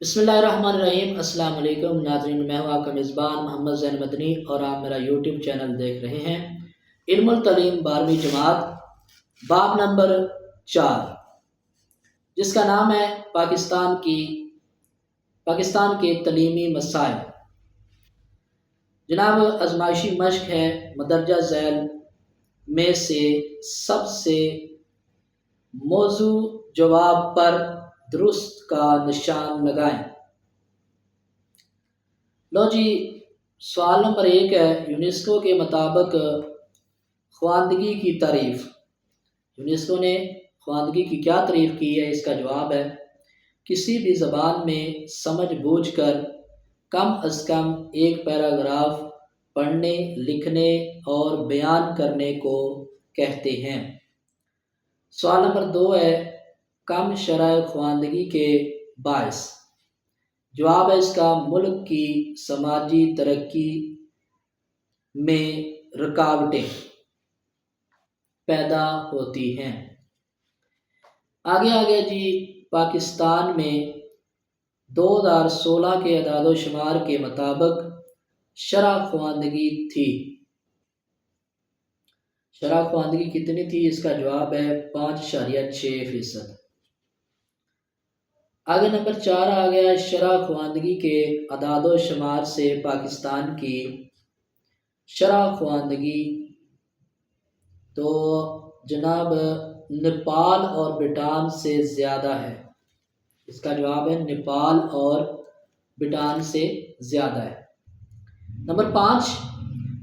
بسم اللہ الرحمن الرحیم۔ السلام علیکم ناظرین، میں ہوں آپ کا میزبان محمد زین مدنی اور آپ میرا یوٹیوب چینل دیکھ رہے ہیں علم التعلیم 12ویں جماعت، باب نمبر 4، جس کا نام ہے پاکستان کے تعلیمی مسائل۔ جناب آزمائشی مشق ہے، مندرجہ ذیل میں سے سب سے موضوع جواب پر درست کا نشان لگائیں۔ لو جی، سوال نمبر 1 ہے، یونیسکو کے مطابق خواندگی کی تعریف۔ یونیسکو نے خواندگی کی کیا تعریف کی ہے؟ اس کا جواب ہے کسی بھی زبان میں سمجھ بوجھ کر کم از کم ایک پیراگراف پڑھنے، لکھنے اور بیان کرنے کو کہتے ہیں۔ سوال نمبر 2 ہے، کم شرح خواندگی کے باعث۔ جواب ہے اس کا ملک کی سماجی ترقی میں رکاوٹیں پیدا ہوتی ہیں۔ آگے جی، پاکستان میں 2016 کے اعداد و شمار کے مطابق شرح خواندگی تھی۔ شرح خواندگی کتنی تھی؟ اس کا جواب ہے 5.6%۔ آگے نمبر 4 آ گیا، شرح خواندگی کے اعداد و شمار سے پاکستان کی شرح خواندگی تو جناب نیپال اور بھوٹان سے زیادہ ہے۔ اس کا جواب ہے نیپال اور بھوٹان سے زیادہ ہے۔ نمبر 5،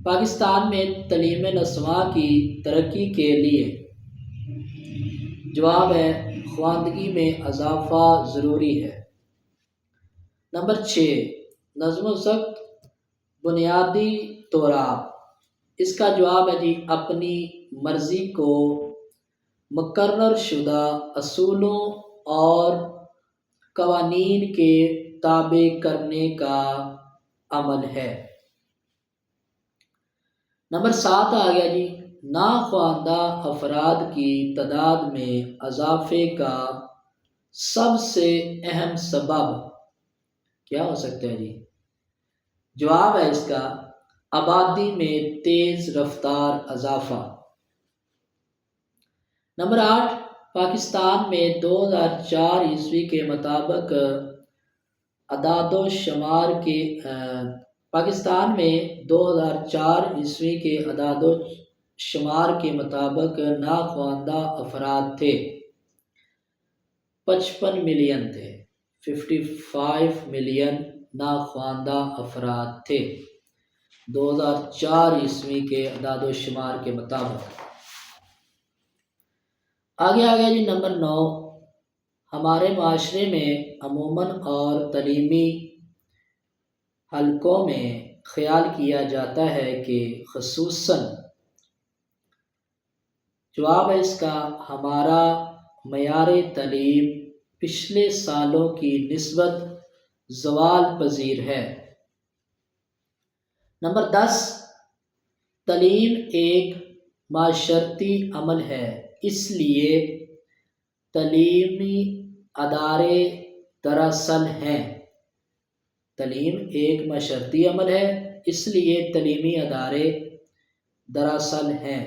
پاکستان میں تعلیم نسواں کی ترقی کے لیے۔ جواب ہے خواندگی میں اضافہ ضروری ہے۔ نمبر 6، نظم و ضبط بنیادی طوراب۔ اس کا جواب ہے جی اپنی مرضی کو مقرر شدہ اصولوں اور قوانین کے تابع کرنے کا عمل ہے۔ نمبر 7 آ گیا جی، ناخواندہ افراد کی تعداد میں اضافے کا سب سے اہم سبب کیا ہو سکتا ہے جی؟ جواب ہے اس کا آبادی میں تیز رفتار اضافہ۔ نمبر 8، پاکستان میں 2004 کے مطابق اعداد و شمار کے پاکستان میں 2004 کے اعداد و شمار کے مطابق ناخواندہ افراد تھے 55 ملین تھے، 55 ملین ناخواندہ افراد تھے 2004 کے اعداد و شمار کے مطابق۔ آگے جی نمبر 9، ہمارے معاشرے میں عموماً اور تعلیمی حلقوں میں خیال کیا جاتا ہے کہ خصوصاً۔ جواب ہے اس کا ہمارا معیار تعلیم پچھلے سالوں کی نسبت زوال پذیر ہے۔ نمبر 10، تعلیم ایک معاشرتی عمل ہے، اس لیے تعلیمی ادارے دراصل ہیں۔ تعلیم ایک معاشرتی عمل ہے، اس لیے تعلیمی ادارے دراصل ہیں۔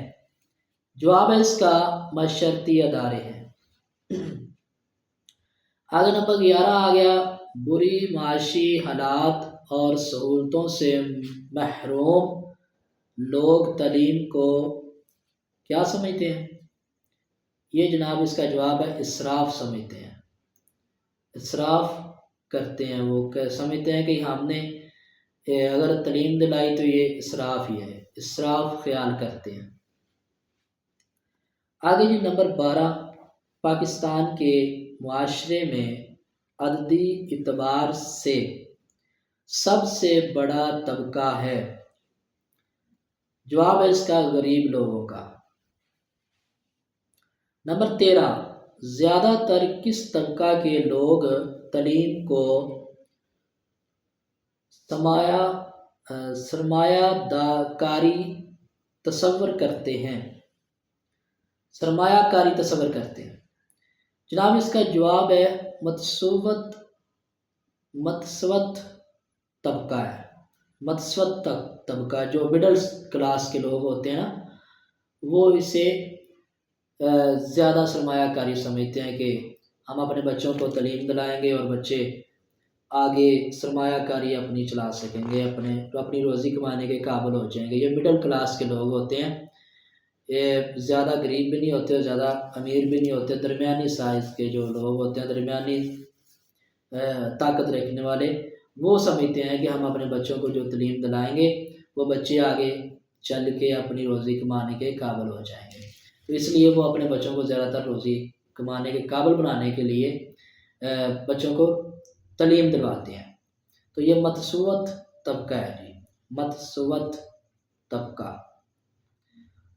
جواب ہے اس کا معاشرتی ادارے ہیں۔ آگے نمبر 11 آ گیا، بری معاشی حالات اور سہولتوں سے محروم لوگ تعلیم کو کیا سمجھتے ہیں؟ یہ جناب اس کا جواب ہے اسراف سمجھتے ہیں۔ اسراف کرتے ہیں، وہ سمجھتے ہیں کہ ہم نے اگر تعلیم دلائی تو یہ اسراف ہی ہے، اسراف خیال کرتے ہیں۔ آگے جی نمبر 12، پاکستان کے معاشرے میں عددی اعتبار سے سب سے بڑا طبقہ ہے۔ جواب ہے اس کا غریب لوگوں کا۔ نمبر 13، زیادہ تر کس طبقہ کے لوگ تعلیم کو سرمایہ کاری تصور کرتے ہیں؟ سرمایہ کاری تصور کرتے ہیں۔ جناب اس کا جواب ہے متصوت متوسط طبقہ ہے، متوسط طبقہ جو مڈل کلاس کے لوگ ہوتے ہیں نا، وہ اسے زیادہ سرمایہ کاری سمجھتے ہیں کہ ہم اپنے بچوں کو تعلیم دلائیں گے اور بچے آگے سرمایہ کاری اپنی چلا سکیں گے، اپنی روزی کمانے کے قابل ہو جائیں گے۔ یہ مڈل کلاس کے لوگ ہوتے ہیں، یہ زیادہ غریب بھی نہیں ہوتے اور زیادہ امیر بھی نہیں ہوتے، درمیانی سائز کے جو لوگ ہوتے ہیں، درمیانی طاقت رکھنے والے، وہ سمجھتے ہیں کہ ہم اپنے بچوں کو جو تعلیم دلائیں گے وہ بچے آگے چل کے اپنی روزی کمانے کے قابل ہو جائیں گے، تو اس لیے وہ اپنے بچوں کو زیادہ تر روزی کمانے کے قابل بنانے کے لیے بچوں کو تعلیم دلواتے ہیں۔ تو یہ متوسط طبقہ ہے جی، متوسط طبقہ۔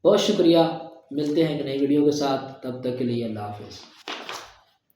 بہت شکریہ، ملتے ہیں ایک نئی ویڈیو کے ساتھ، تب تک کے لیے اللہ حافظ۔